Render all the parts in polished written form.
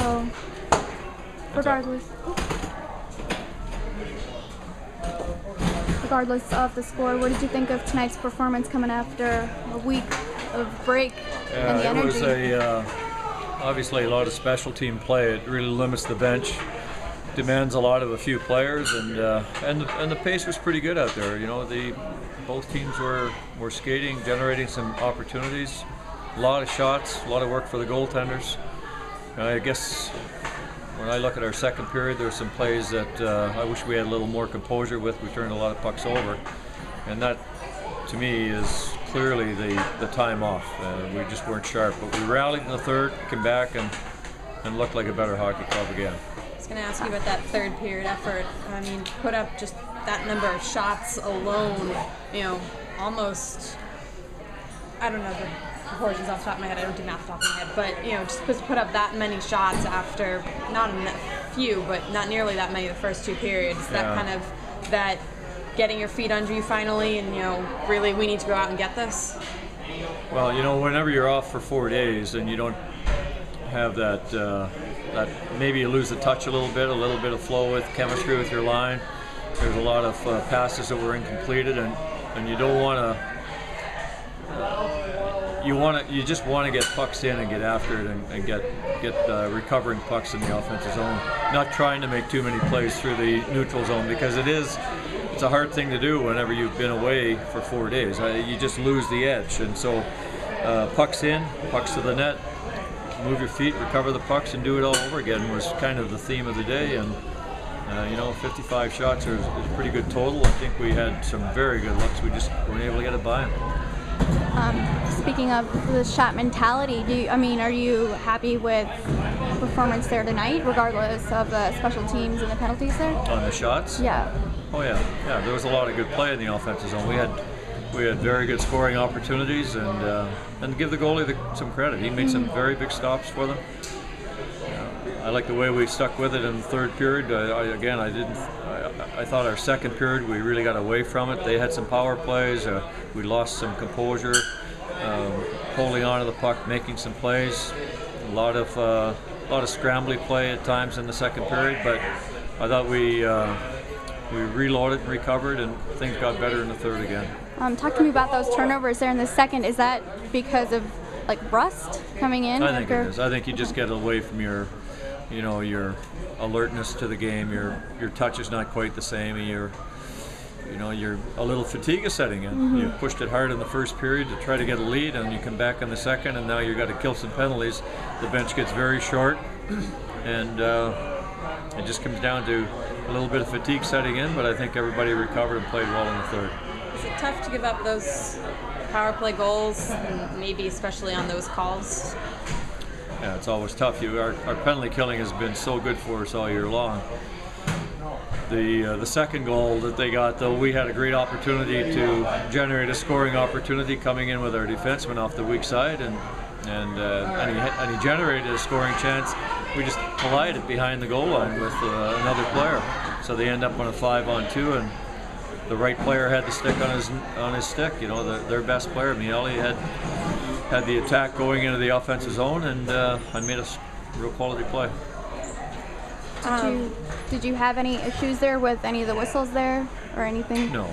So, regardless of the score, what did you think of tonight's performance coming after a week of break and the energy? It was obviously a lot of special team play. It really limits the bench, demands a lot of a few players, and the pace was pretty good out there. You know, both teams were skating, generating some opportunities, a lot of shots, a lot of work for the goaltenders. I guess when I look at our second period, there were some plays that I wish we had a little more composure with. We turned a lot of pucks over, and that, to me, is clearly the time off. We just weren't sharp, but we rallied in the third, came back, and looked like a better hockey club again. I was going to ask you about that third period effort. I mean, put up just that number of shots alone, you know, almost, I don't know the proportions off the top of my head, I don't do math off the top of my head, but, you know, just put up that many shots after, not a few, but not nearly that many the first two periods. That kind of, that getting your feet under you finally, and, you know, really we need to go out and get this? Well, you know, whenever you're off for 4 days and you don't have that maybe you lose the touch a little bit of flow with chemistry with your line. There's a lot of passes that were incompleted, and you don't want to. You just want to get pucks in and get after it and get recovering pucks in the offensive zone. Not trying to make too many plays through the neutral zone, because it's a hard thing to do whenever you've been away for 4 days. You just lose the edge, and so pucks in, pucks to the net, move your feet, recover the pucks, and do it all over again was kind of the theme of the day. And you know, 55 shots is a pretty good total. I think we had some very good looks. We just weren't able to get it by them. Speaking of the shot mentality, are you happy with performance there tonight, regardless of the special teams and the penalties there? On the shots? Yeah. Oh yeah. There was a lot of good play in the offensive zone. We had very good scoring opportunities, and give the goalie some credit. He made some very big stops for them. I like the way we stuck with it in the third period. I thought our second period we really got away from it. They had some power plays. We lost some composure, holding on to the puck, making some plays. A lot of scrambly play at times in the second period, but I thought we reloaded and recovered, and things got better in the third again. Talk to me about those turnovers there in the second. Is that because of rust coming in? I think it is. I think you just get away from your alertness to the game. Your touch is not quite the same. You're a little fatigue is setting in. Mm-hmm. You pushed it hard in the first period to try to get a lead, and you come back in the second, and now you've got to kill some penalties. The bench gets very short, and it just comes down to a little bit of fatigue setting in, but I think everybody recovered and played well in the third. Is it tough to give up those power play goals, and maybe especially on those calls? Yeah, it's always tough. Our penalty killing has been so good for us all year long. The second goal that they got, though, we had a great opportunity to generate a scoring opportunity coming in with our defenseman off the weak side, and he generated a scoring chance. We just collided behind the goal line with another player, so they end up on a 5-on-2, and the right player had the stick on his stick. You know, their best player, Miele, had the attack going into the offensive zone, and I made a real quality play. Did you have any issues there with any of the whistles there or anything? No.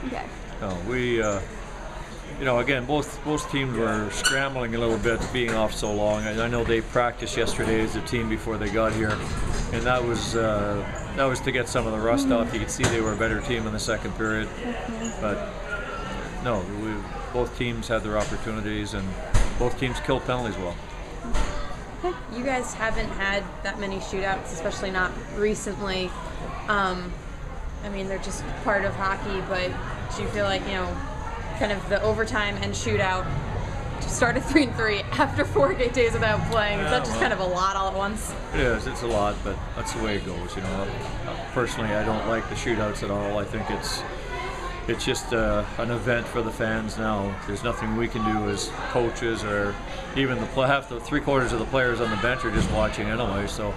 Okay. No, we, again, both teams were scrambling a little bit, being off so long. I know they practiced yesterday as a team before they got here, and that was to get some of the rust off. You could see they were a better team in the second period, but no, both teams had their opportunities, and both teams killed penalties well. You guys haven't had that many shootouts, especially not recently. They're just part of hockey, but do you feel like, kind of the overtime and shootout to start at 3-3 after 4 days without playing? Is that just kind of a lot all at once? It is. It's a lot, but that's the way it goes. Personally, I don't like the shootouts at all. I think it's just an event for the fans now. There's nothing we can do as coaches, or even half the 3/4 of the players on the bench are just watching anyway. So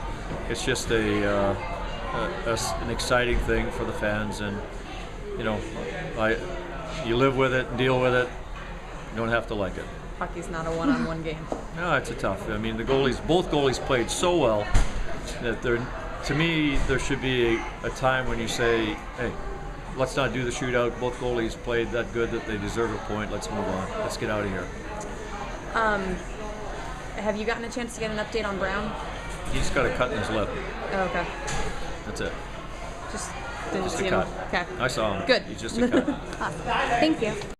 it's just an exciting thing for the fans, and you live with it and deal with it. You don't have to like it. Hockey's not a one-on-one game. No, it's a tough. I mean, both goalies played so well that to me, there should be a time when you say, hey, let's not do the shootout. Both goalies played that good that they deserve a point. Let's move on. Let's get out of here. Have you gotten a chance to get an update on Brown? He's got a cut in his lip. Oh, okay. That's it. Just didn't Just see a him. cut. Okay. I saw him. Good. He's just a cut. Awesome. Thank you.